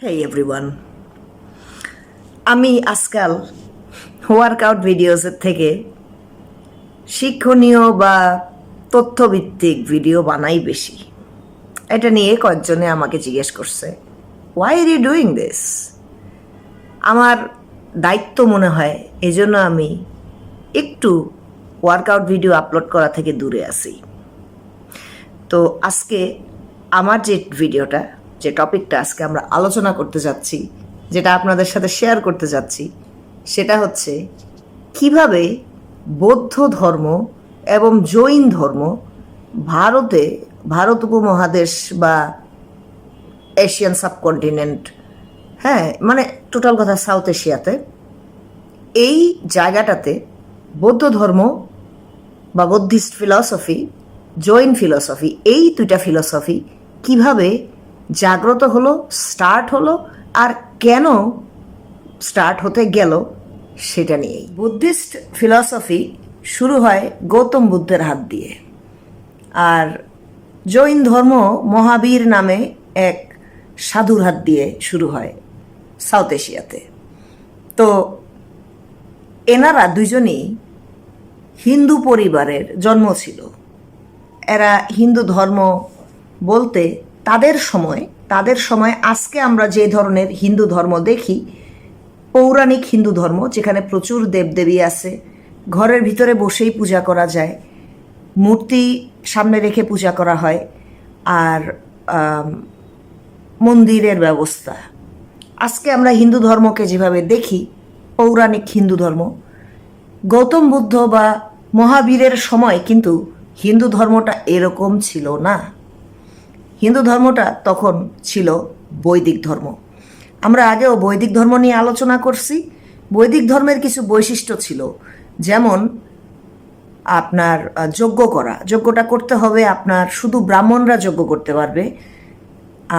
হেই everyone, আমি আজকাল workout ভিডিওসের থেকে শিক্ষণীয় বা তথ্যভিত্তিক ভিডিও বানাই বেশি। এটা নিয়ে কয়েকজনে আমাকে জিজ্ঞেস করছে, why are you doing this? আমার দায়িত্ব মনে হয় এজন্য আমি একটু ওয়ার্কআউট ভিডিও আপলোড করা থেকে দূরে আসি। তো আজকে আমার যে ভিডিওটা, যে টপিকটা আজকে আমরা আলোচনা করতে যাচ্ছি, যেটা আপনাদের সাথে শেয়ার করতে যাচ্ছি, সেটা হচ্ছে কিভাবে বৌদ্ধ ধর্ম এবং জৈন ধর্ম ভারত উপমহাদেশ বা এশিয়ান সাবকন্টিনেন্ট, মানে টোটাল কথা সাউথ এশিয়াতে, এই জায়গাটাতে বৌদ্ধ ধর্ম বা বুদ্ধিস্ট ফিলসফি, জৈন ফিলসফি, এই দুইটা ফিলসফি কিভাবে জাগ্রত হলো, স্টার্ট হলো, আর কেন স্টার্ট হতে গেল সেটা নিয়েই। বুদ্ধিস্ট ফিলসফি শুরু হয় গৌতম বুদ্ধের হাত দিয়ে, আর জৈন ধর্ম মহাবীর নামে এক সাধুর হাত দিয়ে শুরু হয় সাউথ এশিয়াতে। তো এনারা দুজনেই হিন্দু পরিবারের জন্ম ছিল। এরা হিন্দু ধর্ম বলতে তাদের সময় আজকে আমরা যে ধরনের হিন্দু ধর্ম দেখি, পৌরাণিক হিন্দু ধর্ম, যেখানে প্রচুর দেবদেবী আছে, ঘরের ভিতরে বসেই পূজা করা যায়, মূর্তি সামনে রেখে পূজা করা হয়, আর মন্দিরের ব্যবস্থা। আজকে আমরা হিন্দু ধর্মকে যেভাবে দেখি, পৌরাণিক হিন্দু ধর্ম, গৌতম বুদ্ধ বা মহাবীরের সময় কিন্তু হিন্দু ধর্মটা এরকম ছিল না। হিন্দু ধর্মটা তখন ছিল বৈদিক ধর্ম। আমরা আগেও বৈদিক ধর্ম নিয়ে আলোচনা করছি। বৈদিক ধর্মের কিছু বৈশিষ্ট্য ছিল, যেমন আপনার যজ্ঞটা করতে হবে আপনার শুধু ব্রাহ্মণরা যজ্ঞ করতে পারবে,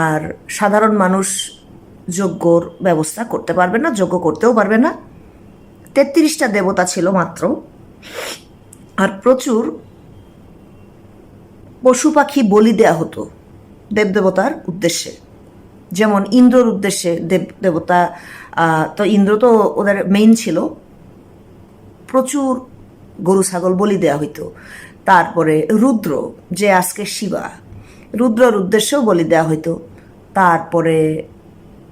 আর সাধারণ মানুষ যজ্ঞর ব্যবস্থা করতে পারবে না, যজ্ঞ করতেও পারবে না। 33টা দেবতা ছিল মাত্র, আর প্রচুর পশু পাখি বলি দেয়া হতো দেবদেবতার উদ্দেশ্যে। যেমন ইন্দ্রর উদ্দেশ্যে দেবতা, তো ইন্দ্র তো ওদের মেইন ছিল, প্রচুর গরু ছাগল বলি দেওয়া হইতো। তারপরে রুদ্র, যে আজকে শিবা, রুদ্রর উদ্দেশ্যেও বলি দেওয়া হইতো। তারপরে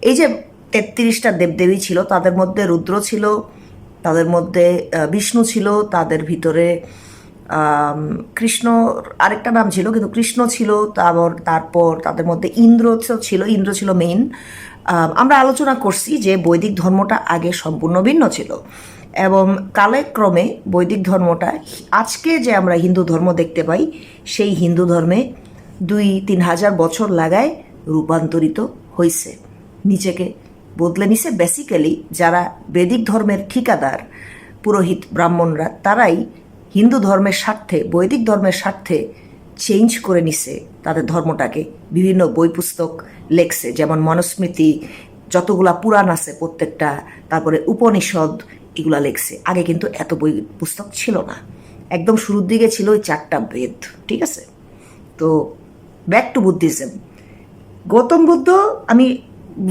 এই যে 33টা দেবদেবী ছিল, তাদের মধ্যে রুদ্র ছিল, তাদের মধ্যে বিষ্ণু ছিল, তাদের ভিতরে কৃষ্ণ আরেকটা নাম ছিল, কিন্তু কৃষ্ণ ছিল। তারপর তাদের মধ্যে ইন্দ্র ছিল মেইন। আমরা আলোচনা করছি যে বৈদিক ধর্মটা আগে সম্পূর্ণ ভিন্ন ছিল, এবং কালক্রমে বৈদিক ধর্মটা আজকে যে আমরা হিন্দু ধর্ম দেখতে পাই, সেই হিন্দু ধর্মে 2-3 হাজার বছর লাগায় রূপান্তরিত হয়েছে, নিজেকে বদলে নিছে। বেসিক্যালি যারা বৈদিক ধর্মের ঠিকাদার, পুরোহিত ব্রাহ্মণরা, তারাই হিন্দু ধর্মের স্বার্থে, বৈদিক ধর্মের স্বার্থে চেঞ্জ করে নিছে তাদের ধর্মটাকে। বিভিন্ন বই পুস্তক লেখছে, যেমন মনুস্মৃতি, যতগুলা পুরাণ আছে প্রত্যেকটা, তারপরে উপনিষদ, এগুলা লেখছে। আগে কিন্তু এত বই পুস্তক ছিল না, একদম শুরুর দিকে ছিল ওই 4টা বেদ, ঠিক আছে? তো back to Buddhism. Gautam Buddha, আমি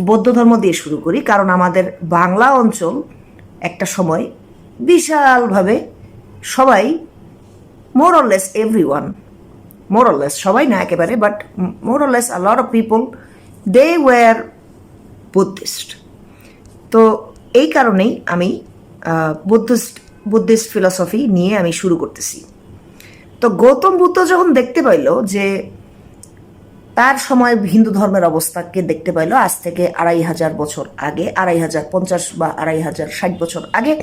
বৌদ্ধ ধর্ম দিয়ে শুরু করি, কারণ আমাদের বাংলা অঞ্চল একটা সময় বিশালভাবে সবাই, মোরলেস এভরিওয়ান, মোরলেস সবাই না একেবারে, but more less a lot of people, they were Buddhist. তো এই কারণেই আমি বুদ্ধিস্ট ফিলসফি নিয়ে আমি শুরু করতেছি। তো গৌতম বুদ্ধ যখন দেখতে পাইল যে তার সময় হিন্দু ধর্মের অবস্থাকে দেখতে পাইল, আজ থেকে 2500 বছর আগে, 2550 বা 2560 বছর আগে,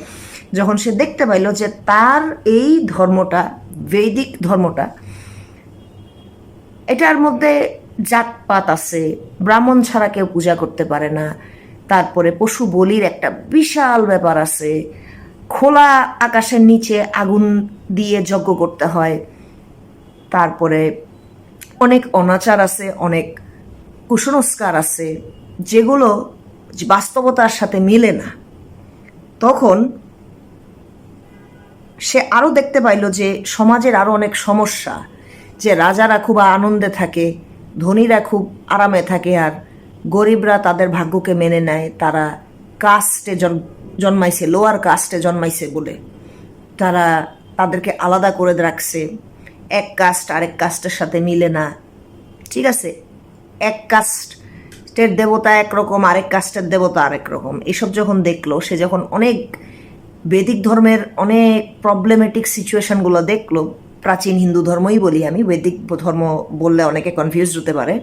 যখন সে দেখতে পাইল যে তার এই ধর্মটা, বৈদিক ধর্মটা, এটার মধ্যে জাতপাত আছে, ব্রাহ্মণ ছাড়া কেউ পূজা করতে পারে না, তারপরে পশু বলির একটা বিশাল ব্যাপার আছে, খোলা আকাশের নিচে আগুন দিয়ে যজ্ঞ করতে হয়, তারপরে অনেক অনাচার আছে, অনেক কুসংস্কার আছে, যেগুলো বাস্তবতার সাথে মিলে না। তখন সে আরও দেখতে পাইল যে সমাজের আরও অনেক সমস্যা, যে রাজারা খুব আনন্দে থাকে, ধনীরা খুব আরামে থাকে, আর গরিবরা তাদের ভাগ্যকে মেনে নেয়, তারা কাস্টে জন্মাইছে, লোয়ার কাস্টে জন্মাইছে বলে তারা তাদেরকে আলাদা করে রাখছে। এক কাস্ট আরেক কাস্টের সাথে মিলে না, ঠিক আছে? এক কাস্টের দেবতা একরকম, আরেক কাস্টের দেবতা আরেক রকম। এসব যখন দেখলো, সে যখন অনেক বৈদিক ধর্মের অনেক প্রবলেমেটিক সিচুয়েশনগুলো দেখলো, প্রাচীন হিন্দু ধর্মই বলি আমি, বৈদিক ধর্ম বললে অনেকে কনফিউজ হতে পারে,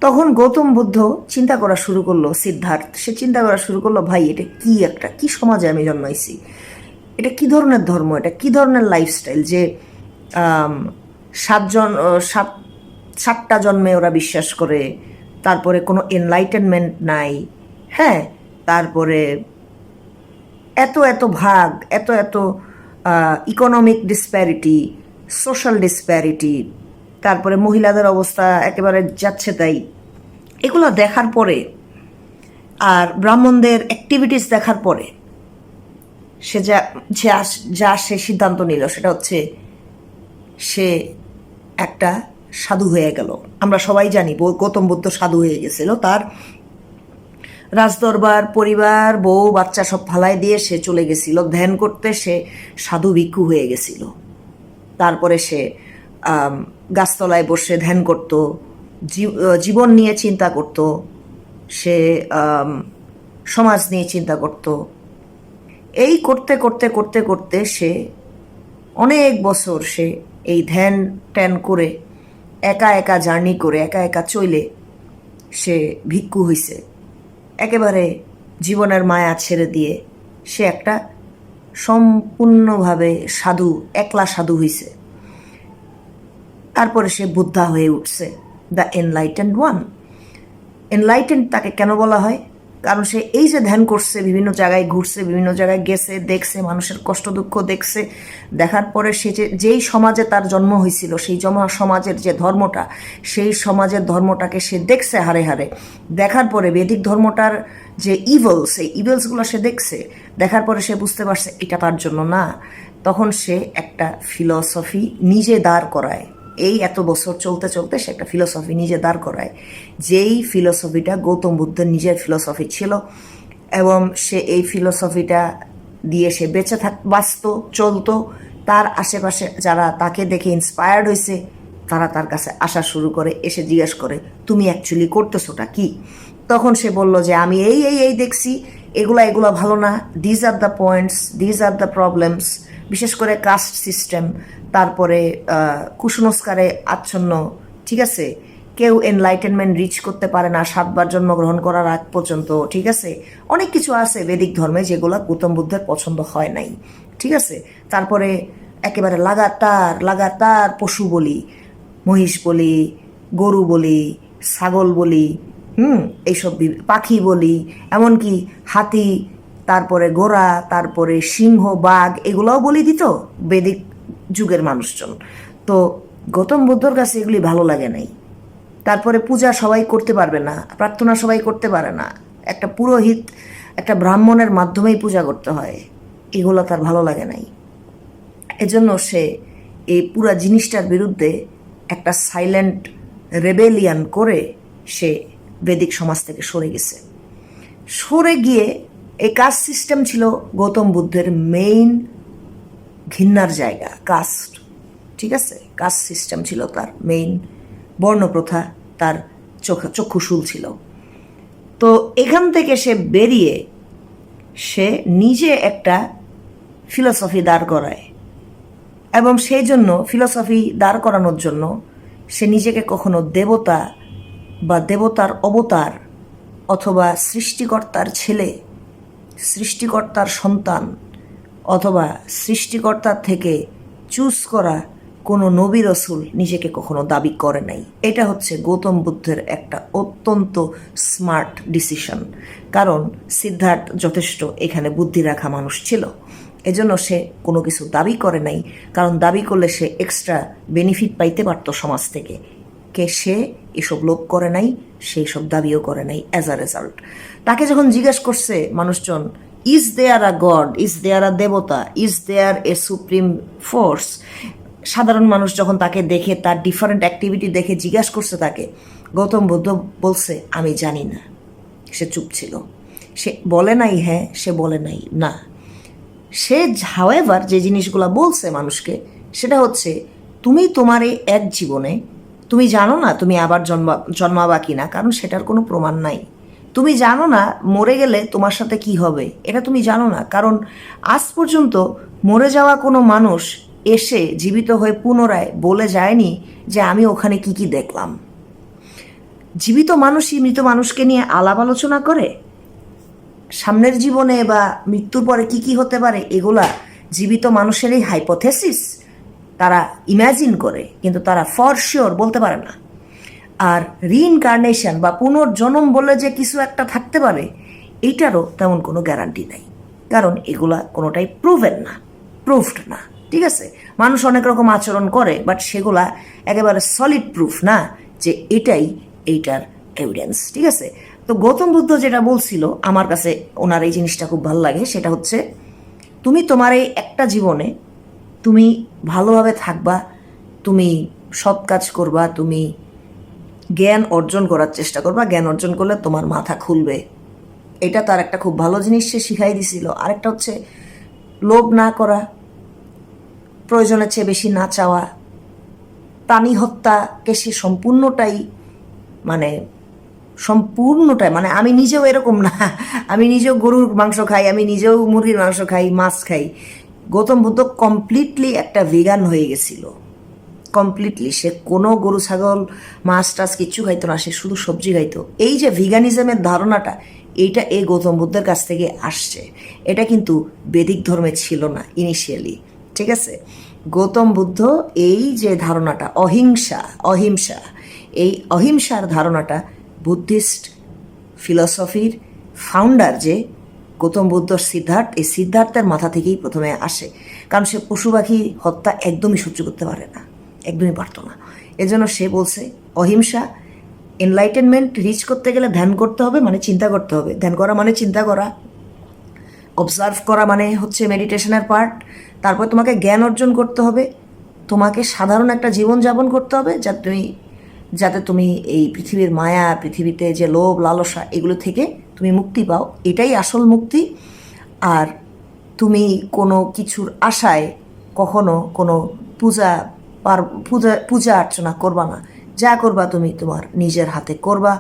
তখন গৌতম বুদ্ধ চিন্তা করা শুরু করলো, সিদ্ধার্থ সে চিন্তা করা শুরু করলো, ভাই এটা কি সমাজে আমি জন্মাইছি, এটা কি ধরনের ধর্ম, এটা কি ধরনের লাইফস্টাইল যে সাতটা জন্মে ওরা বিশ্বাস করে, তারপরে কোনো এনলাইটেনমেন্ট নাই, হ্যাঁ, তারপরে এত এত ভাগ, এত এত ইকোনমিক ডিসপ্যারিটি, সোশ্যাল ডিসপ্যারিটি, তারপরে মহিলাদের অবস্থা একেবারে যাচ্ছে তাই। এগুলো দেখার পরে আর ব্রাহ্মণদের অ্যাক্টিভিটিস দেখার পরে সে যা সে সিদ্ধান্ত নিল সেটা হচ্ছে সে একটা সাধু হয়ে গেল। আমরা সবাই জানি গৌতম বুদ্ধ সাধু হয়ে গেছিল, তার রাজদরবার, পরিবার, বউ বাচ্চা সব ফালায় দিয়ে সে চলে গেছিল ধ্যান করতে, সে সাধু ভিক্ষু হয়ে গেছিল। তারপরে সে গাছতলায় বসে ধ্যান করত, জীবন নিয়ে চিন্তা করত, সে সমাজ নিয়ে চিন্তা করত। এই করতে করতে করতে করতে সে অনেক বছর সে এই ধ্যান ট্যান করে, একা একা জার্নি করে, একা একা চলে সে ভিক্ষু হইছে। একেবারে জীবনের মায়া ছেড়ে দিয়ে সে একটা সম্পূর্ণভাবে সাধু, একলা সাধু হইছে। তারপরে সে বুদ্ধা হয়ে উঠছে, দ্য এনলাইটেন্ড ওয়ান। এনলাইটেন্ড তাকে কেন বলা হয়? কারণ সে এই যে ধ্যান করছে, বিভিন্ন জায়গায় ঘুরছে, বিভিন্ন জায়গায় গেছে, দেখছে মানুষের কষ্ট দুঃখ দেখছে, দেখার পরে সে যেই সমাজে তার জন্ম হয়েছিল, সেই সমাজের যে ধর্মটা, সেই সমাজের ধর্মটাকে সে দেখছে হারে হারে। দেখার পরে বৈদিক ধর্মটার যে ইভেলস, এই ইভেলসগুলো সে দেখছে, দেখার পরে সে বুঝতে পারছে এটা তার জন্য না। তখন সে একটা ফিলসফি নিজে দাঁড় করায়। এই এত বছর চলতে চলতে সে একটা ফিলসফি নিজে দাঁড় করায়, যেই ফিলসফিটা গৌতম বুদ্ধের নিজের ফিলসফি ছিল, এবং সে এই ফিলসফিটা দিয়ে সে বেঁচে বাঁচত, চলতো। তার আশেপাশে যারা তাকে দেখে ইন্সপায়ার্ড হয়েছে, তারা তার কাছে আসা শুরু করে, এসে জিজ্ঞেস করে তুমি অ্যাকচুয়ালি করতেছোটা কি? তখন সে বলল যে আমি এই এই এই দেখছি, এগুলা ভালো না, these are the points, these are the problems, বিশেষ করে কাস্ট সিস্টেম, তারপরে কুসংস্কারে আচ্ছন্ন, ঠিক আছে? কেউ এনলাইটেনমেন্ট রিচ করতে পারে না 7 বার জন্মগ্রহণ করার আগ পর্যন্ত, ঠিক আছে? অনেক কিছু আছে বৈদিক ধর্মে যেগুলো গৌতম বুদ্ধের পছন্দ হয় নাই, ঠিক আছে? তারপরে একেবারে লাগাতার পশু বলি, মহিষ বলি, গরু বলি, ছাগল বলি, এইসব পাখি বলি, এমনকি হাতি, তারপরে ঘোড়া, তারপরে সিংহ, বাঘ, এগুলোও বলি দিত বৈদিক যুগের মানুষজন। তো গৌতম বুদ্ধর কাছে এগুলি ভালো লাগে নাই। তারপরে পূজা সবাই করতে পারবে না, প্রার্থনা সবাই করতে পারে না, একটা পুরোহিত, একটা ব্রাহ্মণের মাধ্যমেই পূজা করতে হয়, এগুলো তার ভালো লাগে নাই। এজন্য সে এই পুরা জিনিসটার বিরুদ্ধে একটা সাইলেন্ট রেবেলিয়ান করে সে বৈদিক সমাজ থেকে সরে গেছে। সরে গিয়ে এই কাস্ট সিস্টেম ছিল গৌতম বুদ্ধের মেইন ঘৃণার জায়গা, কাস্ট, ঠিক আছে? কাস্ট সিস্টেম ছিল তার মেইন, বর্ণপ্রথা তার চক্ষুশূল ছিল। তো এখান থেকে সে বেরিয়ে সে নিজে একটা ফিলসফি দাঁড় করায়, এবং সেই জন্য ফিলসফি দাঁড় করানোর জন্য সে নিজেকে কখনো দেবতা বা দেবতার অবতার অথবা সৃষ্টিকর্তার ছেলে, সৃষ্টিকর্তার সন্তান, অথবা সৃষ্টিকর্তার থেকে চুজ করা কোনো নবী রসুল নিজেকে কখনো দাবি করে নাই। এটা হচ্ছে গৌতম বুদ্ধের একটা অত্যন্ত স্মার্ট ডিসিশন, কারণ সিদ্ধার্থ যথেষ্ট এখানে বুদ্ধি রাখা মানুষ ছিল, এজন্য সে কোনো কিছু দাবি করে নাই, কারণ দাবি করলে সে এক্সট্রা বেনিফিট পাইতে পারতো সমাজ থেকে। সে এসব লোভ করে নাই, সেই সব দাবিও করে নাই। অ্যাজ আ রেজাল্ট তাকে যখন জিজ্ঞেস করছে মানুষজন, is there a god, is there a দেবতা, is there a supreme force, সাধারণ মানুষ যখন তাকে দেখে, তার ডিফারেন্ট অ্যাক্টিভিটি দেখে জিজ্ঞাসা করছে তাকে, গৌতম বুদ্ধ বলছে আমি জানি না। সে চুপ ছিল, সে বলে নাই হ্যাঁ, সে বলে নাই না। সে হাওয়েভার যে জিনিসগুলো বলছে মানুষকে, সেটা হচ্ছে তুমি তোমার এই এক জীবনে তুমি জানো না তুমি আবার জন্মাবা কি না, কারণ সেটার কোনো প্রমাণ নাই। তুমি জানো না মরে গেলে তোমার সাথে কি হবে, এটা তুমি জানো না, কারণ আজ পর্যন্ত মরে যাওয়া কোনো মানুষ এসে জীবিত হয়ে পুনরায় বলে যায়নি যে আমি ওখানে কি কি দেখলাম। জীবিত মানুষই মৃত মানুষকে নিয়ে আলাপ আলোচনা করে সামনের জীবনে বা মৃত্যুর পরে কি কি হতে পারে, এগুলা জীবিত মানুষেরই হাইপোথেসিস, তারা ইম্যাজিন করে, কিন্তু তারা ফর শিওর বলতে পারে না। আর রিইনকার্নেশন বা পুনর্জন্ম বলে যে কিছু একটা থাকতে পারে, এইটারও তেমন কোনো গ্যারান্টি নাই, কারণ এগুলা কোনোটাই প্রুভড না। ঠিক আছে, মানুষ অনেক রকম আচরণ করে, বাট সেগুলা একেবারে সলিড প্রুফ না যে এইটার এভিডেন্স। ঠিক আছে, তো গৌতম বুদ্ধ যেটা বলছিল, আমার কাছে ওনার এই জিনিসটা খুব ভালো লাগে, সেটা হচ্ছে তুমি তোমার এই একটা জীবনে তুমি ভালোভাবে থাকবা, তুমি সৎ কাজ করবা, তুমি জ্ঞান অর্জন করার চেষ্টা করবা, জ্ঞান অর্জন করলে তোমার মাথা খুলবে। এটা তার একটা খুব ভালো জিনিস সে শিখাই দিছিল। আরেকটা হচ্ছে লোভ না করা, প্রয়োজনের চেয়ে বেশি না চাওয়া, প্রাণী হত্যাকে সে সম্পূর্ণটাই মানে আমি নিজেও এরকম না, আমি নিজেও গরুর মাংস খাই, আমি নিজেও মুরগির মাংস খাই, মাছ খাই। গৌতম বুদ্ধ কমপ্লিটলি একটা ভিগান হয়ে গেছিল, কমপ্লিটলি। সে কোনো গরু ছাগল মাছ টাছ কিচ্ছু খাইতো না, সে শুধু সবজি খাইতো। এই যে ভিগানিজমের ধারণাটা, এইটা এই গৌতম বুদ্ধের কাছ থেকে আসছে। এটা কিন্তু বেদিক ধর্মে ছিল না ইনিশিয়ালি। ঠিক আছে, গৌতম বুদ্ধ এই যে ধারণাটা অহিংসা, এই অহিংসার ধারণাটা বুদ্ধিস্ট ফিলসফির ফাউন্ডার যে গৌতম বুদ্ধ সিদ্ধার্থ, এই সিদ্ধার্থের মাথা থেকেই প্রথমে আসে, কারণ সে পশু পাখি হত্যা একদমই সহ্য করতে পারে না, একদমই পারতো না। এজন্য সে বলছে অহিংসা। এনলাইটেনমেন্ট রিচ করতে গেলে ধ্যান করতে হবে, মানে চিন্তা করতে হবে। ধ্যান করা মানে চিন্তা করা, অবজার্ভ করা মানে হচ্ছে মেডিটেশনের পার্ট। তারপর তোমাকে জ্ঞান অর্জন করতে হবে, তোমাকে সাধারণ একটা জীবন যাপন করতে হবে যাতে তুমি এই পৃথিবীর মায়া, পৃথিবীতে যে লোভ লালসা, এগুলো থেকে তুমি মুক্তি পাও। এটাই আসল মুক্তি। আর তুমি কোনো কিছুর আশায় কখনো কোনো পূজা অর্চনা করবা না। যা করবা তুমি তোমার নিজের হাতে করবা।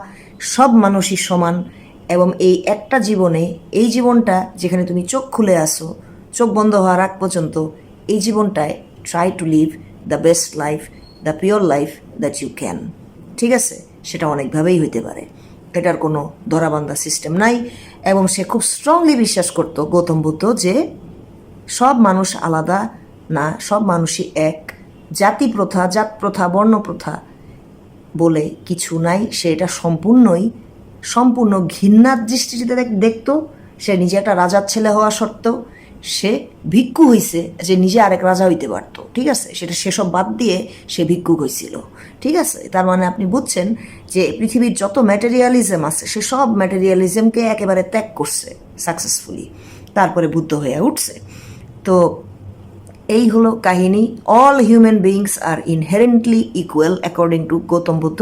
সব মানুষই সমান, এবং এই একটা জীবনে, এই জীবনটা যেখানে তুমি চোখ খুলে আসো, চোখ বন্ধ হওয়ার আগ পর্যন্ত, এই জীবনটায় try to live the best life, the pure life that you can. ঠিক আছে, সেটা অনেকভাবেই হইতে পারে, এটার কোনো ধরাবান্ধা সিস্টেম নাই। এবং সে খুব স্ট্রংলি বিশ্বাস করতো গৌতম বুদ্ধ যে সব মানুষ আলাদা না, সব মানুষই এক। জাত প্রথা, বর্ণ প্রথা বলে কিছু নাই। সে এটা সম্পূর্ণ ঘৃণার দৃষ্টিতে দেখতো। সে নিজে একটা রাজার ছেলে হওয়া সত্ত্বেও সে ভিক্ষু হইছে যে নিজে আরেক রাজা হইতে পারতো। ঠিক আছে, সেসব বাদ দিয়ে সে ভিক্ষুক হয়েছিল। ঠিক আছে, তার মানে আপনি বুঝছেন যে পৃথিবীর যত ম্যাটেরিয়ালিজম আছে, সে সব ম্যাটেরিয়ালিজমকে একেবারে ত্যাগ করছে সাকসেসফুলি, তারপরে বুদ্ধ হয়ে উঠছে। তো এই হলো কাহিনী। All human beings are inherently equal according to Gautam Buddha,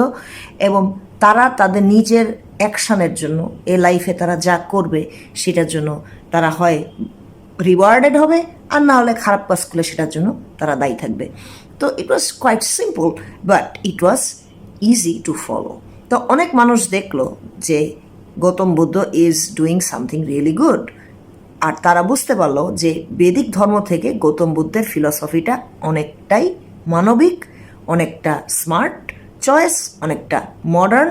এবং তারা তাদের নিজের অ্যাকশানের জন্য, এ লাইফে তারা যা করবে সেটার জন্য তারা হয় রিওয়ার্ডেড হবে, আর না হলে খারাপ কাজ করলে সেটার জন্য তারা দায়ী থাকবে। তো it was quite simple, but it was easy to follow. তো অনেক মানুষ দেখলো যে Gautam Buddha is doing something really good, আর তারা বুঝতে পারলো যে বেদিক ধর্ম থেকে গৌতম বুদ্ধের ফিলসফিটা অনেকটাই মানবিক, অনেকটা স্মার্ট চয়েস, অনেকটা মডার্ন।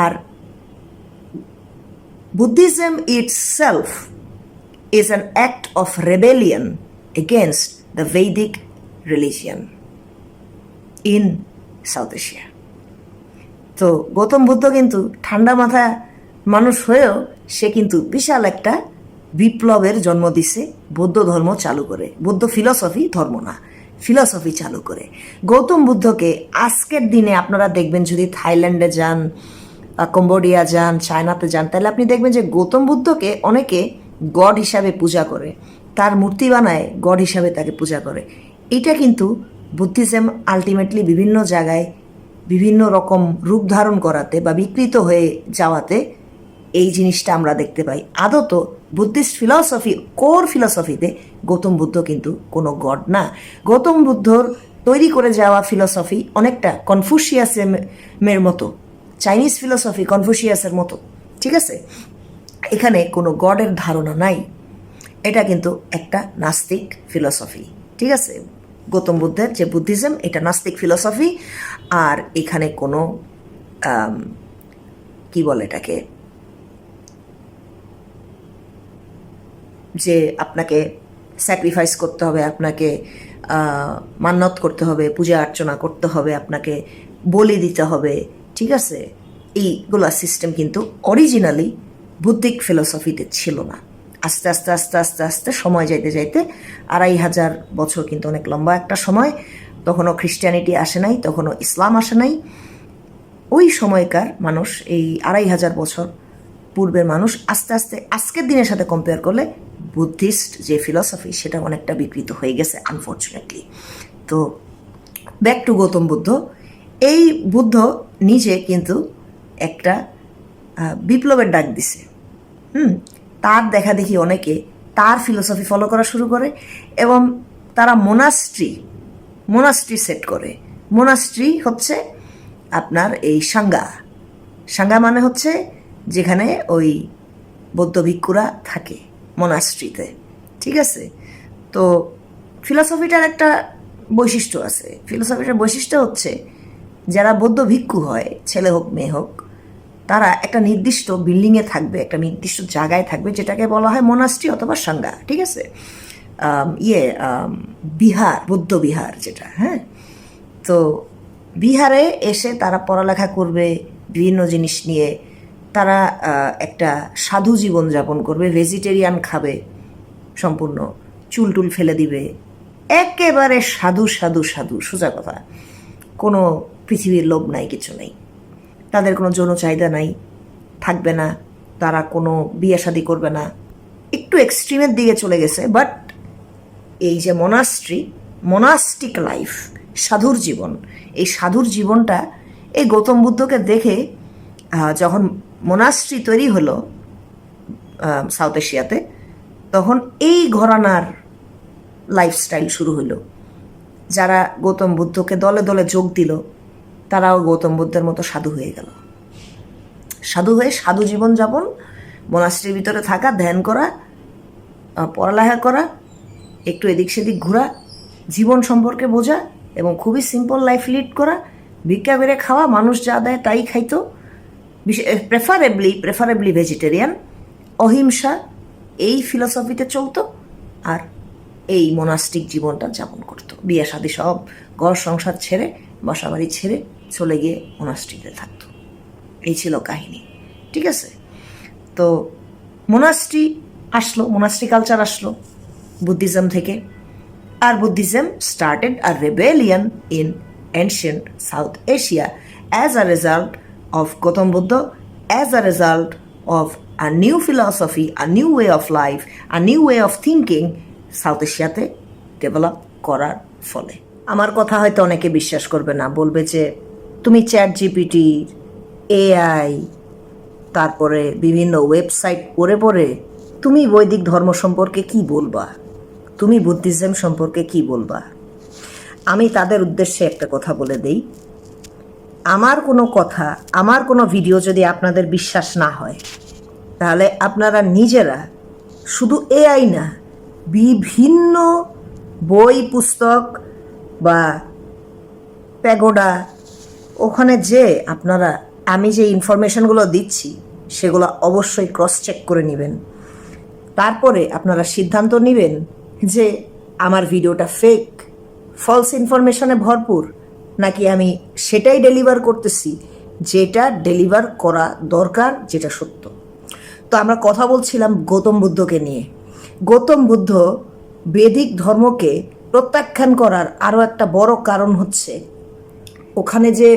আর Buddhism itself is an act of rebellion against the Vedic religion in South Asia. তো গৌতম বুদ্ধ কিন্তু ঠান্ডা মাথা মানুষ হয়েও সে কিন্তু বিশাল একটা বিপ্লবের জন্ম দিছে বৌদ্ধ ধর্ম চালু করে। বৌদ্ধ ফিলসফি, ধর্ম না, ফিলসফি চালু করে। গৌতম বুদ্ধকে আজকের দিনে আপনারা দেখবেন, যদি থাইল্যান্ডে যান, কম্বোডিয়া যান, চায়নাতে যান, তাহলে আপনি দেখবেন যে গৌতম বুদ্ধকে অনেকে গড হিসাবে পূজা করে, তার মূর্তি বানায়, গড হিসাবে তাকে পূজা করে। এটা কিন্তু বুদ্ধিজম আলটিমেটলি বিভিন্ন জায়গায় বিভিন্ন রকম রূপ ধারণ করাতে বা বিকৃত হয়ে যাওয়াতে এই জিনিসটা আমরা দেখতে পাই। আদত বুদ্ধিস্ট ফিলসফি, কোর ফিলসফিতে গৌতম বুদ্ধ কিন্তু কোনো গড না। গৌতম বুদ্ধর তৈরি করে যাওয়া ফিলসফি অনেকটা কনফুসিয়াসের মতো, চাইনিজ ফিলসফি কনফুসিয়াসের মতো, ঠিক আছে? এখানে কোনো গডের ধারণা নাই। এটা কিন্তু একটা নাস্তিক ফিলসফি, ঠিক আছে? গৌতম বুদ্ধের যে বুদ্ধিজম, এটা নাস্তিক ফিলসফি। আর এখানে কোনো কি বলে এটাকে, যে আপনাকে স্যাক্রিফাইস করতে হবে, আপনাকে মান্যত করতে হবে, পূজা অর্চনা করতে হবে, আপনাকে বলি দিতে হবে, ঠিক আছে? এইগুলা সিস্টেম কিন্তু অরিজিনালি বুদ্ধিক ফিলসফিতে ছিল না। আস্তে আস্তে আস্তে আস্তে আস্তে সময় যাইতে যাইতে 2500 বছর কিন্তু অনেক লম্বা একটা সময়। তখনও খ্রিস্টানিটি আসে নাই, তখনও ইসলাম আসে নাই। ওই সময়কার মানুষ, এই 2500 বছর পূর্বের মানুষ আস্তে আস্তে আজকের দিনের সাথে কম্পেয়ার করলে বুদ্ধিস্ট যে ফিলসফি সেটা অনেকটা বিকৃত হয়ে গেছে আনফর্চুনেটলি। তো ব্যাক টু গৌতম বুদ্ধ। এই বুদ্ধ নিজে কিন্তু একটা বিপ্লবের ডাক দিছে। তার দেখা দেখি অনেকে তার ফিলসফি ফলো করা শুরু করে এবং তারা মোনাস্ট্রি সেট করে। মোনাস্ট্রি হচ্ছে আপনার এই সাঙ্গা মানে হচ্ছে যেখানে ওই বৌদ্ধ ভিক্ষুরা থাকে মোনাস্ট্রিতে, ঠিক আছে? তো ফিলসফিটার একটা বৈশিষ্ট্য আছে। ফিলসফিটার বৈশিষ্ট্য হচ্ছে যারা বৌদ্ধ ভিক্ষু হয়, ছেলে হোক মেয়ে হোক, তারা একটা নির্দিষ্ট বিল্ডিংয়ে থাকবে, একটা নির্দিষ্ট জায়গায় থাকবে, যেটাকে বলা হয় মোনাস্ট্রি অথবা সাঙ্গা, ঠিক আছে? বিহার, বৌদ্ধ বিহার যেটা, হ্যাঁ। তো বিহারে এসে তারা পড়ালেখা করবে বিভিন্ন জিনিস নিয়ে, তারা একটা সাধু জীবন যাপন করবে, ভেজিটেরিয়ান খাবে, সম্পূর্ণ চুল টুল ফেলে দিবে, একেবারে সাধু সাধু সাধু, সোজা কথা। কোনো পৃথিবীর লোভ নাই, কিছু নাই, তাদের কোনো যৌন চাহিদা নাই, থাকবে না, তারা কোনো বিয়ে শাদী করবে না, একটু এক্সট্রিমের দিকে চলে গেছে। বাট এই যে মোনাস্টিক লাইফ, সাধুর জীবন, এই সাধুর জীবনটা এই গৌতম বুদ্ধকে দেখে যখন মোনাস্ট্রি তৈরি হলো সাউথ এশিয়াতে, তখন এই ঘরানার লাইফস্টাইল শুরু হলো। যারা গৌতম বুদ্ধকে দলে দলে যোগ দিল, তারাও গৌতম বুদ্ধের মতো সাধু হয়ে গেল। সাধু হয়ে সাধু জীবন যাপন, মোনাস্ট্রির ভিতরে থাকা, ধ্যান করা, পড়ালেখা করা, একটু এদিক সেদিক ঘোরা, জীবন সম্পর্কে বোঝা এবং খুবই সিম্পল লাইফ লিড করা, ভিক্ষা বেড়ে খাওয়া, মানুষ যা দেয় তাই খাইতো, প্রেফারেবলি ভেজিটেরিয়ান, অহিংসা, এই ফিলসফিতে চলতো। আর এই মোনাস্টিক জীবনটা যাপন করতো, বিয়ে শাদী সব, ঘর সংসার ছেড়ে, বাসাবাড়ি ছেড়ে চলে গিয়ে মোনাস্ট্রিতে থাকতো। এই ছিল কাহিনী, ঠিক আছে? তো মোনাস্ট্রি কালচার আসলো বুদ্ধিজম থেকে। আর Buddhism started a rebellion in ancient South Asia as a result of Gautam Buddha, as a result of a new philosophy, a new way of life, a new way of thinking south এশিয়াতে develop করার ফলে। আমার কথা হয়তো অনেকে বিশ্বাস করবে না, বলবে যে তুমি চ্যাট জিপিটি, এআই, তারপরে বিভিন্ন ওয়েবসাইট পড়ে তুমি বৈদিক ধর্ম সম্পর্কে কি বলবা, তুমি বুদ্ধিজম সম্পর্কে কি বলবা? আমি তাদের উদ্দেশ্যে একটা কথা বলে দেই, আমার কোনো কথা, আমার কোনো ভিডিও যদি আপনাদের বিশ্বাস না হয়, তাহলে আপনারা নিজেরা শুধু এআই না, বিভিন্ন বই পুস্তক বা প্যাগোডা, ওখানে যে আপনারা আমি যে ইনফরমেশনগুলো দিচ্ছি সেগুলো অবশ্যই ক্রস চেক করে নেবেন। তারপরে আপনারা সিদ্ধান্ত নেবেন যে আমার ভিডিওটা ফেক, ফলস ইনফরমেশনে ভরপুর, নাকি আমি সেটাই ডেলিভার করতেছি যেটা ডেলিভার করা দরকার, যেটা সত্য। তো আমরা কথা বলছিলাম গৌতম বুদ্ধকে নিয়ে। গৌতম বুদ্ধ বৈদিক ধর্মকে প্রত্যাখ্যান করার আরও একটা বড় কারণ হচ্ছে ওখানে যে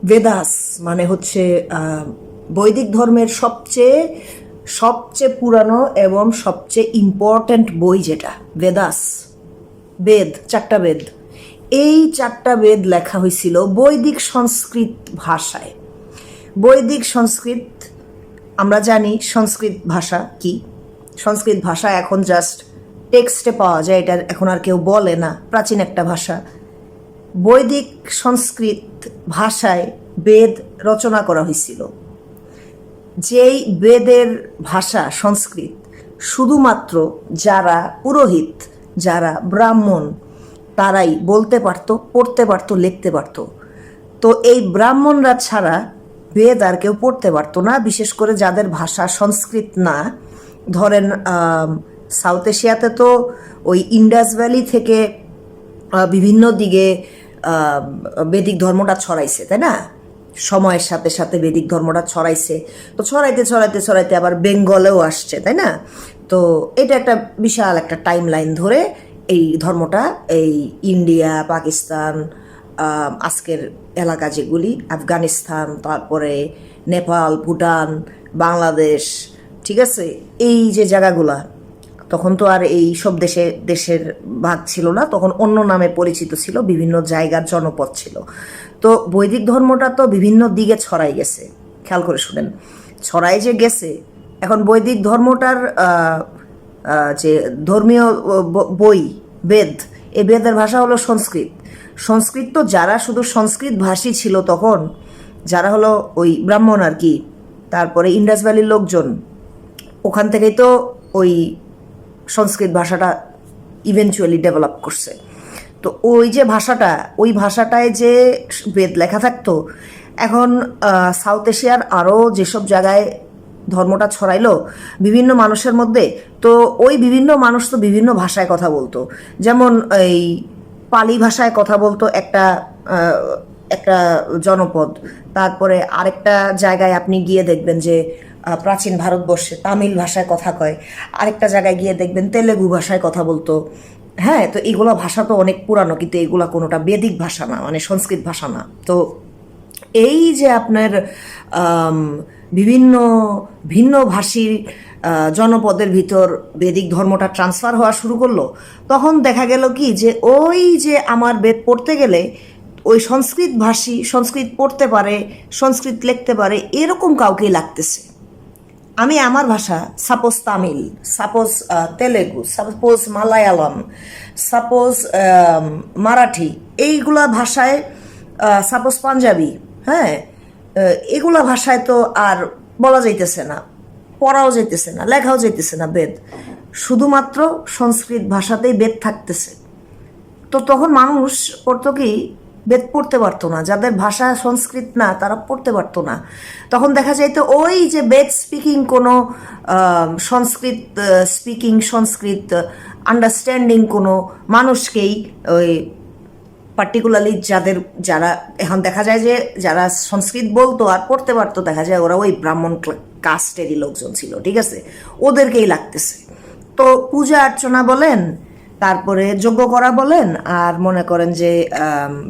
বেদাস মানে হচ্ছে বৈদিক ধর্মের সবচেয়ে পুরানো এবং সবচেয়ে ইম্পর্ট্যান্ট বই যেটা বেদ, 4টা বেদ, এই 4টা বেদ লেখা হয়েছিল বৈদিক সংস্কৃত ভাষায়। বৈদিক সংস্কৃত, আমরা জানি সংস্কৃত ভাষা কি। সংস্কৃত ভাষা এখন জাস্ট টেক্সটে পাওয়া যায়, এটা এখন আর কেউ বলে না, প্রাচীন একটা ভাষা। বৈদিক সংস্কৃত ভাষায় বেদ রচনা করা হয়েছিল। যেই বেদের ভাষা সংস্কৃত, শুধুমাত্র যারা পুরোহিত, যারা ব্রাহ্মণ, তারাই বলতে পারতো, পড়তে পারতো, লিখতে পারতো। তো এই ব্রাহ্মণরা ছাড়া বেদ আর কেউ পড়তে পারতো না, বিশেষ করে যাদের ভাষা সংস্কৃত না। ধরেন সাউথ এশিয়াতে তো ওই ইন্ডাস ভ্যালি থেকে বিভিন্ন দিকে বেদিক ধর্মটা ছড়াইছে, তাই না? সময়ের সাথে সাথে বেদিক ধর্মটা ছড়াইছে, তো ছড়াইতে ছড়াইতে ছড়াইতে আবার বেঙ্গলেও আসছে, তাই না? তো এটা একটা বিশাল একটা টাইম লাইন ধরে এই ধর্মটা এই ইন্ডিয়া, পাকিস্তান, আজকের এলাকা যেগুলি, আফগানিস্তান, তারপরে নেপাল, ভুটান, বাংলাদেশ, ঠিক আছে, এই যে জায়গাগুলা, তখন তো আর এই সব দেশের ভাগ ছিল না, তখন অন্য নামে পরিচিত ছিল, বিভিন্ন জায়গার জনপদ ছিল। তো বৈদিক ধর্মটা তো বিভিন্ন দিকে ছড়াই গেছে, খেয়াল করে শুনেন, ছড়াই যে গেছে। এখন বৈদিক ধর্মটার যে ধর্মীয় বই বেদ, এই বেদের ভাষা হলো সংস্কৃত। সংস্কৃত তো যারা শুধু সংস্কৃত ভাষী ছিল তখন, যারা হলো ওই ব্রাহ্মণ আর কি, তারপরে ইন্ডাস ভ্যালির লোকজন, ওখান থেকেই তো ওই সংস্কৃত ভাষাটা ইভেনচুয়ালি ডেভেলপ করছে। তো ওই যে ভাষাটা, ওই ভাষাটায় যে বেদ লেখা থাকতো, এখন সাউথ এশিয়ার আরও যেসব জায়গায় ধর্মটা ছড়াইলো বিভিন্ন মানুষের মধ্যে, তো ওই বিভিন্ন মানুষ তো বিভিন্ন ভাষায় কথা বলতো। যেমন এই পালি ভাষায় কথা বলতো একটা একটা জনপদ, তারপরে আরেকটা জায়গায় আপনি গিয়ে দেখবেন যে প্রাচীন ভারতবর্ষে তামিল ভাষায় কথা কয়, আরেকটা জায়গায় গিয়ে দেখবেন তেলেগু ভাষায় কথা বলতো। হ্যাঁ, তো এইগুলো ভাষা তো অনেক পুরানো, কিন্তু এগুলা কোনোটা বেদিক ভাষা না, মানে সংস্কৃত ভাষা না। তো এই যে আপনার বিভিন্ন ভিন্ন ভাষী জনপদের ভিতর বেদিক ধর্মটা ট্রান্সফার হওয়া শুরু করলো, তখন দেখা গেল কি যে ওই যে আমার বেদ পড়তে গেলে ওই সংস্কৃত ভাষী, সংস্কৃত পড়তে পারে, সংস্কৃত লিখতে পারে, এরকম কাউকেই লাগতেছে। আমি আমার ভাষা, suppose Tamil, suppose Telugu, suppose Malayalam, suppose Marathi, এইগুলা ভাষায়, সাপোজ পাঞ্জাবি, হ্যাঁ, এগুলা ভাষায় তো আর বলা যাইতেছে না, পড়াও যাইতেছে না, লেখাও যাইতেছে না বেদ, শুধুমাত্র সংস্কৃত ভাষাতেই বেদ থাকতেছে। তো তখন মানুষ পড়তো কি, বেদ পড়তে পারতো না, যাদের ভাষা সংস্কৃত না তারা পড়তে পারতো না। তখন দেখা যাইতো ওই যে বেদ স্পিকিং কোনো সংস্কৃত স্পিকিং, সংস্কৃত আন্ডারস্ট্যান্ডিং কোনো মানুষকেই, ওই পার্টিকুলারলি যারা এখন দেখা যায় যে যারা সংস্কৃত বলতো আর পড়তে পারতো, দেখা যায় ওরা ওই ব্রাহ্মণ কাস্টেরই লোকজন ছিল, ঠিক আছে, ওদেরকেই লাগতেছে। তো পূজা অর্চনা বলেন, তারপরে যজ্ঞ করা বলেন, আর মনে করেন যে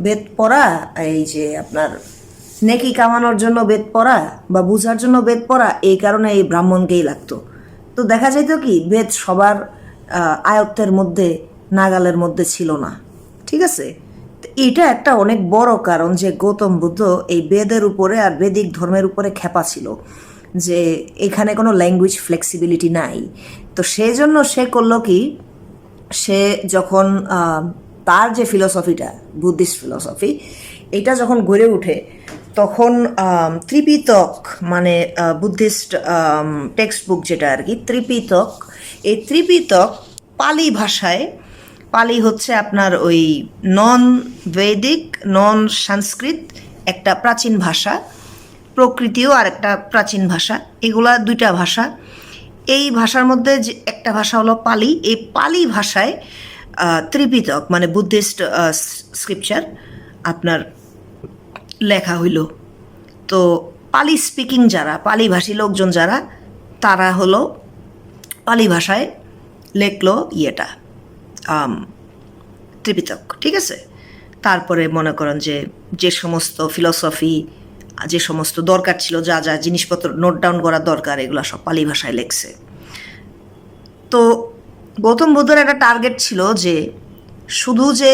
বেদ পড়া, এই যে আপনার নেকি কামানোর জন্য বেদ পড়া বা বুঝার জন্য বেদ পড়া, এই কারণে এই ব্রাহ্মণকেই লাগতো। তো দেখা যাইতো কি বেদ সবার আয়ত্তের মধ্যে, নাগালের মধ্যে ছিল না, ঠিক আছে। এটা একটা অনেক বড় কারণ যে গৌতম বুদ্ধ এই বেদের উপরে আর বেদিক ধর্মের উপরে খেপা ছিল, যে এখানে কোনো ল্যাঙ্গুয়েজ ফ্লেক্সিবিলিটি নাই। তো সেই জন্য সে করলো কি, সে যখন তার যে ফিলসফিটা, বুদ্ধিস্ট ফিলসফি, এটা যখন গড়ে ওঠে, তখন ত্রিপিটক, মানে বুদ্ধিস্ট টেক্সট বুক যেটা আর কি, ত্রিপিটক, এই ত্রিপিটক পালি ভাষায়, পালি হচ্ছে আপনার ওই নন বৈদিক, নন সংস্কৃত একটা প্রাচীন ভাষা, প্রকৃতিও আর একটা প্রাচীন ভাষা, এগুলা দুইটা ভাষা। এই ভাষার মধ্যে যে একটা ভাষা হলো পালি, এই পালি ভাষায় ত্রিপিটক মানে বুদ্ধিস্ট স্ক্রিপচার আপনার লেখা হইল। তো পালি স্পিকিং যারা, পালি ভাষী লোকজন যারা, তারা হলো পালি ভাষায় লেখলো ইয়েটা ত্রিপিটক, ঠিক আছে। তারপরে মনে করেন যে যে সমস্ত ফিলসফি, যে সমস্ত দরকার ছিল, যা যা জিনিসপত্র নোট ডাউন করার দরকার, এগুলো সব পালি ভাষায় লেখছে। তো গৌতম বুদ্ধের একটা টার্গেট ছিল যে শুধু যে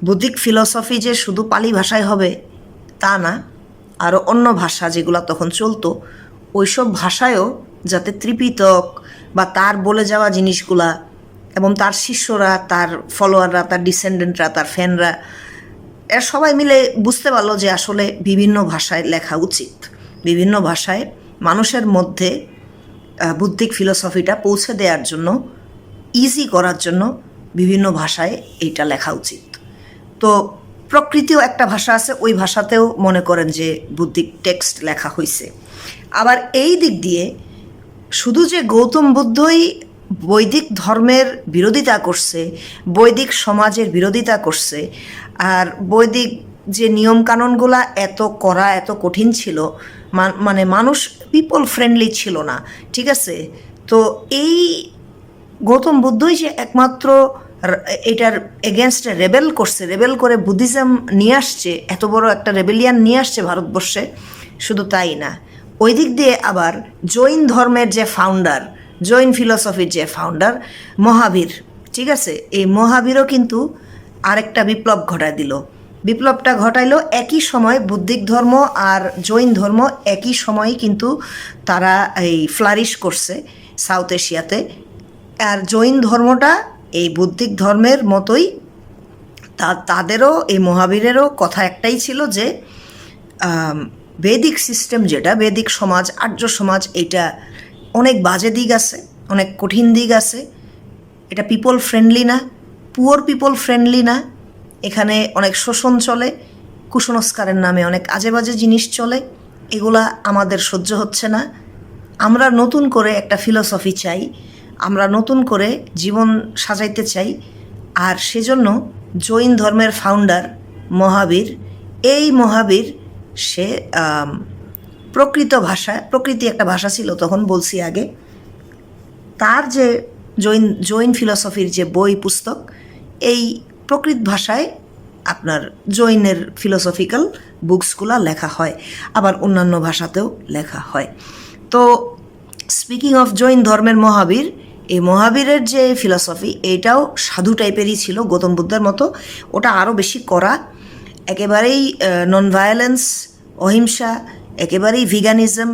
বুদ্ধিক ফিলসফি যে শুধু পালি ভাষায় হবে তা না, আরও অন্য ভাষা যেগুলো তখন চলতো ওইসব ভাষায়ও যাতে ত্রিপিটক বা তার বলে যাওয়া জিনিসগুলা এবং তার শিষ্যরা, তার ফলোয়াররা, তার ডিসেন্ডেন্টরা, তার ফ্যানরা এর সবাই মিলে বুঝতে পারলো যে আসলে বিভিন্ন ভাষায় লেখা উচিত, বিভিন্ন ভাষায় মানুষের মধ্যে বুদ্ধিক ফিলসফিটা পৌঁছে দেওয়ার জন্য, ইজি করার জন্য বিভিন্ন ভাষায় এইটা লেখা উচিত। তো প্রকৃতিও একটা ভাষা আছে, ওই ভাষাতেও মনে করেন যে বুদ্ধিক টেক্সট লেখা হয়েছে। আবার এই দিক দিয়ে শুধু যে গৌতম বুদ্ধই বৈদিক ধর্মের বিরোধিতা করছে, বৈদিক সমাজের বিরোধিতা করছে, আর বৈদিক যে নিয়মকানুনগুলা এত কড়া, এত কঠিন ছিল, মানে মানুষ পিপল ফ্রেন্ডলি ছিল না, ঠিক আছে। তো এই গৌতম বুদ্ধই যে একমাত্র এটার এগেনস্টে রেবেল করে বুদ্ধিজম নিয়ে আসছে, এত বড় একটা রেবেলিয়ান নিয়ে আসছে ভারতবর্ষে, শুধু তাই না, ওই দিক দিয়ে আবার জৈন ধর্মের যে ফাউন্ডার, জৈন ফিলসফির যে ফাউন্ডার মহাবীর, ঠিক আছে, এই মহাবীরও কিন্তু আরেকটা বিপ্লব ঘটায় দিল। বিপ্লবটা ঘটাইলো একই সময় বুদ্ধিক ধর্ম আর জৈন ধর্ম একই সময়ে কিন্তু তারা এই ফ্লারিশ করছে সাউথ এশিয়াতে। আর জৈন ধর্মটা এই বুদ্ধিক ধর্মের মতোই, তাদেরও এই মহাবীরেরও কথা একটাই ছিল যে বৈদিক সিস্টেম, যেটা বৈদিক সমাজ, আর্য সমাজ, এটা অনেক বাজে দিক আছে, অনেক কঠিন দিক আছে, এটা পিপল ফ্রেন্ডলি না, পুয়ার পিপল ফ্রেন্ডলি না, এখানে অনেক শোষণ চলে, কুসংস্কারের নামে অনেক আজে বাজে জিনিস চলে, এগুলা আমাদের সহ্য হচ্ছে না, আমরা নতুন করে একটা ফিলসফি চাই, আমরা নতুন করে জীবন সাজাইতে চাই। আর সেজন্য জৈন ধর্মের ফাউন্ডার মহাবীর, এই মহাবীর সে প্রকৃত ভাষা, প্রকৃতি একটা ভাষা ছিল তখন, বলছি আগে, তার যে জৈন ফিলসফির যে বই পুস্তক, এই প্রকৃত ভাষায় আপনার জৈনের ফিলসফিক্যাল বুকসগুলো লেখা হয়, আবার অন্যান্য ভাষাতেও লেখা হয়। তো স্পিকিং অফ জৈন ধর্মের মহাবীর, এই মহাবীরের যে ফিলসফি এইটাও সাধু টাইপেরই ছিল গৌতম বুদ্ধের মতো, ওটা আরও বেশি কড়া, একেবারেই নন ভায়োলেন্স, অহিংসা, একেবারেই ভিগানিজম,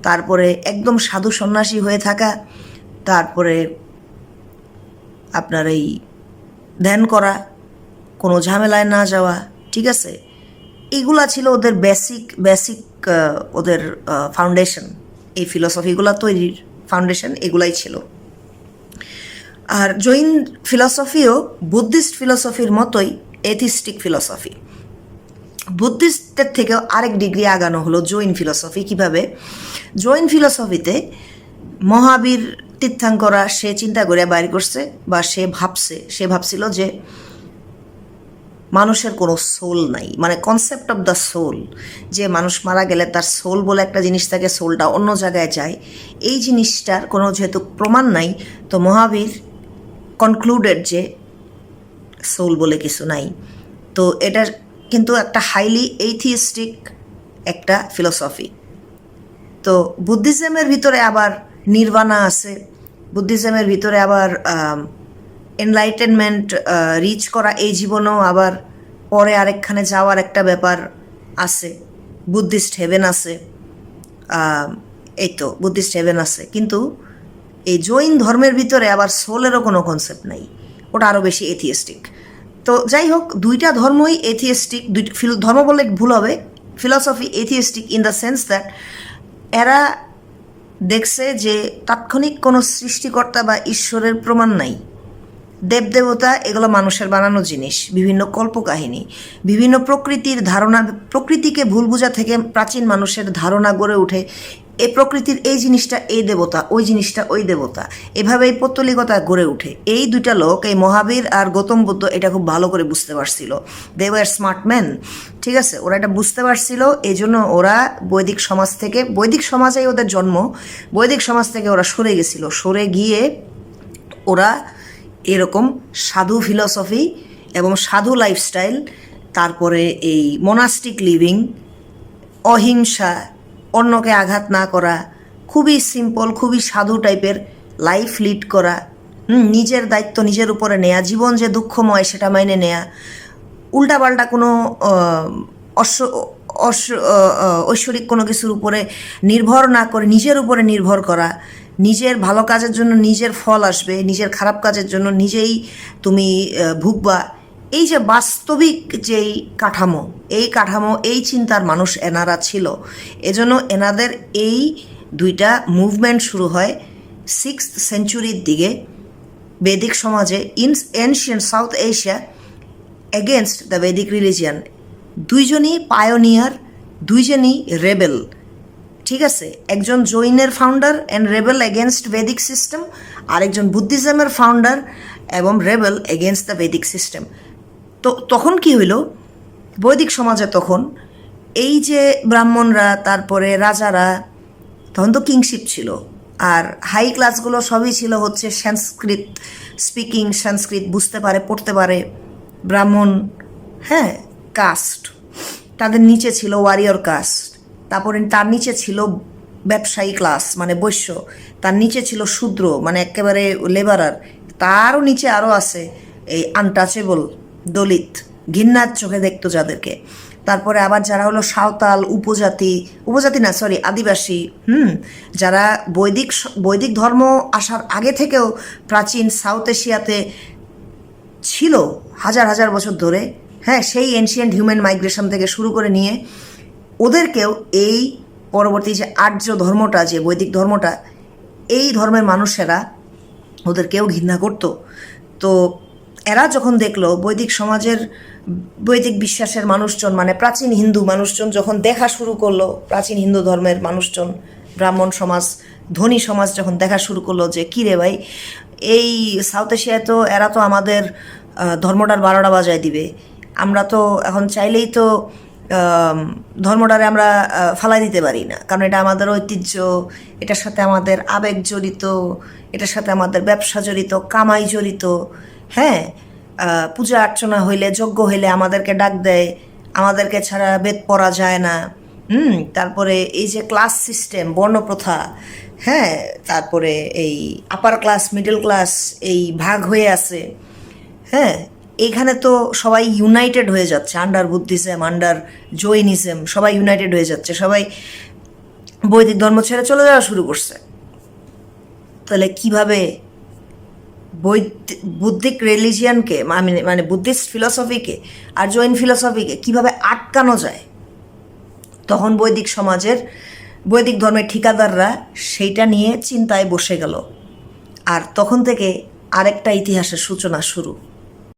তারপরে একদম সাধু সন্ন্যাসী হয়ে থাকা, তারপরে আপনার এই ধ্যান করা, কোনো ঝামেলায় না যাওয়া, ঠিক আছে, এগুলা ছিল ওদের বেসিক ওদের ফাউন্ডেশন, এই ফিলসফিগুলো তৈরির ফাউন্ডেশন এগুলাই ছিল। আর জৈন ফিলসফিও বুদ্ধিস্ট ফিলসফির মতোই এথিস্টিক ফিলসফি। বুদ্ধিস্টের থেকেও আরেক ডিগ্রি আগানো হলো জৈন ফিলসফি। কিভাবে? জৈন ফিলসফিতে মহাবীর তীর্থাঙ্করা সে চিন্তা করে বাইর করছে, বা সে ভাবছিল যে মানুষের কোনো সোল নাই, মানে কনসেপ্ট অফ দ্য সোল, যে মানুষ মারা গেলে তার সোল বলে একটা জিনিস থাকে, সোলটা অন্য জায়গায় যায়, এই জিনিসটার কোনো যেহেতু প্রমাণ নাই, তো মহাবীর কনক্লুডেড যে সোল বলে কিছু নাই। তো এটা কিন্তু একটা হাইলি এইথিস্টিক একটা ফিলসফি। তো বুদ্ধিজমের ভিতরে আবার নির্বাণা আছে, বুদ্ধিজমের ভিতরে আবার এনলাইটেনমেন্ট রিচ করা এই জীবনেও আবার পরে আরেকখানে যাওয়ার একটা ব্যাপার আছে, বুদ্ধিস্ট হেভেন আছে, এই তো বুদ্ধিস্ট হেভেন আছে। কিন্তু এই জৈন ধর্মের ভিতরে আবার সোলেরও কোনো কনসেপ্ট নাই, ওটা আরও বেশি এথিয়েস্টিক। তো যাই হোক, দুইটা ধর্মই এথিয়েস্টিক, ধর্ম বললে ভুল হবে, philosophy atheistic in the sense that এরা দেখছে যে তাৎক্ষণিক কোনো সৃষ্টিকর্তা বা ঈশ্বরের প্রমাণ নাই, দেবদেবতা এগুলো মানুষের বানানো জিনিস, বিভিন্ন কল্পকাহিনী, বিভিন্ন প্রকৃতির ধারণা, প্রকৃতিকে ভুল বোঝা থেকে প্রাচীন মানুষের ধারণা গড়ে ওঠে, এই প্রকৃতির এই জিনিসটা এই দেবতা, ওই জিনিসটা ওই দেবতা, এভাবেই পৌত্তলিকতা গড়ে ওঠে। এই দুইটা লোক, এই মহাবীর আর গৌতম বুদ্ধ, এটা খুব ভালো করে বুঝতে পারছিল, দে ওয়ার স্মার্ট ম্যান, ঠিক আছে, ওরা এটা বুঝতে পারছিল। এই জন্য ওরা বৈদিক সমাজ থেকে, বৈদিক সমাজেই ওদের জন্ম, বৈদিক সমাজ থেকে ওরা সরে গেছিল, সরে গিয়ে ওরা এরকম সাধু ফিলসফি এবং সাধু লাইফস্টাইল, তারপরে এই মোনাস্টিক লিভিং, অহিংসা, অন্যকে আঘাত না করা, খুবই সিম্পল, খুবই সাধু টাইপের লাইফ লিড করা, নিজের দায়িত্ব নিজের উপরে নেয়া, জীবন যে দুঃখময় সেটা মাইনে নেয়া, উল্টাপাল্টা কোনো ঐশ্বরিক কোনো কিছুর উপরে নির্ভর না করে নিজের উপরে নির্ভর করা, নিজের ভালো কাজের জন্য নিজের ফল আসবে, নিজের খারাপ কাজের জন্য নিজেই তুমি ভুগবা। এই যে বাস্তবিক যেই কাঠামো, এই চিন্তার মানুষ এনারা ছিল। এজন্য এনাদের এই দুইটা মুভমেন্ট শুরু হয় 6th সেঞ্চুরির দিকে বৈদিক সমাজে in ancient south Asia against the বৈদিক রিলিজিয়ান। দুইজনই পায়োনিয়ার, দুইজনই রেবেল, ঠিক আছে। একজন জৈনের ফাউন্ডার অ্যান্ড রেবেল এগেনস্ট বৈদিক সিস্টেম, আরেকজন বুদ্ধিজমের ফাউন্ডার এবং রেবেল এগেনস্ট দ্য বৈদিক সিস্টেম। তো তখন কি হইল বৈদিক সমাজে? তখন এই যে ব্রাহ্মণরা, তারপরে রাজারা, তখন তো কিংশিপ ছিল, আর হাই ক্লাসগুলো সবই ছিল হচ্ছে সংস্কৃত স্পিকিং, সংস্কৃত বুঝতে পারে, পড়তে পারে ব্রাহ্মণ, হ্যাঁ, কাস্ট। তাদের নিচে ছিল ওয়ারিয়র কাস্ট, তারপরে তার নিচে ছিল ব্যবসায়ী ক্লাস মানে বৈশ্য, তার নিচে ছিল শূদ্র মানে একেবারে লেবারার, তারও নিচে আরও আছে এই আনটাচেবল দলিত, ঘৃণার চোখে দেখতো যাদেরকে। তারপরে আবার যারা হলো সাঁওতাল, উপজাতি না সরি আদিবাসী, যারা বৈদিক ধর্ম আসার আগে থেকেও প্রাচীন সাউথ এশিয়াতে ছিল হাজার হাজার বছর ধরে, হ্যাঁ, সেই এনশিয়েন্ট হিউম্যান মাইগ্রেশন থেকে শুরু করে নিয়ে ওদেরকেও এই পরবর্তী যে আর্য ধর্মটা, যে বৈদিক ধর্মটা, এই ধর্মের মানুষেরা ওদেরকেও ঘৃণা করত। তো এরা যখন দেখলো বৈদিক সমাজের, বৈদিক বিশ্বাসের মানুষজন মানে প্রাচীন হিন্দু মানুষজন যখন দেখা শুরু করলো, প্রাচীন হিন্দু ধর্মের মানুষজন, ব্রাহ্মণ সমাজ, ধনী সমাজ যখন দেখা শুরু করলো যে কী রে ভাই, এই সাউথ এশিয়ায় তো এরা তো আমাদের ধর্মটার 12টা বাজায় দিবে, আমরা তো এখন চাইলেই তো ধর্মটারে আমরা ফালাই দিতে পারি না, কারণ এটা আমাদের ঐতিহ্য, এটার সাথে আমাদের আবেগ জড়িত, এটার সাথে আমাদের ব্যবসা জড়িত, কামাই জড়িত, হ্যাঁ, পূজা অর্চনা হইলে, যজ্ঞ হইলে আমাদেরকে ডাক দেয়, আমাদেরকে ছাড়া বেদ পড়া যায় না। তারপরে এই যে ক্লাস সিস্টেম, বর্ণপ্রথা, হ্যাঁ, তারপরে এই আপার ক্লাস, মিডল ক্লাস, এই ভাগ হয়ে আছে, হ্যাঁ, এইখানে তো সবাই ইউনাইটেড হয়ে যাচ্ছে আন্ডার বুদ্ধিজম, আন্ডার জৈনিজম, সবাই ইউনাইটেড হয়ে যাচ্ছে, সবাই বৈদিক ধর্ম ছেড়ে চলে যাওয়া শুরু করছে। তাহলে কিভাবে বুদ্ধিক রিলিজিয়ানকে মানে বুদ্ধিস্ট ফিলসফিকে আর জৈন ফিলসফিকে কিভাবে আটকানো যায়? তখন বৈদিক ধর্মের ঠিকাদাররা সেইটা নিয়ে চিন্তায় বসে গেল, আর তখন থেকে আরেকটা ইতিহাসের সূচনা শুরু।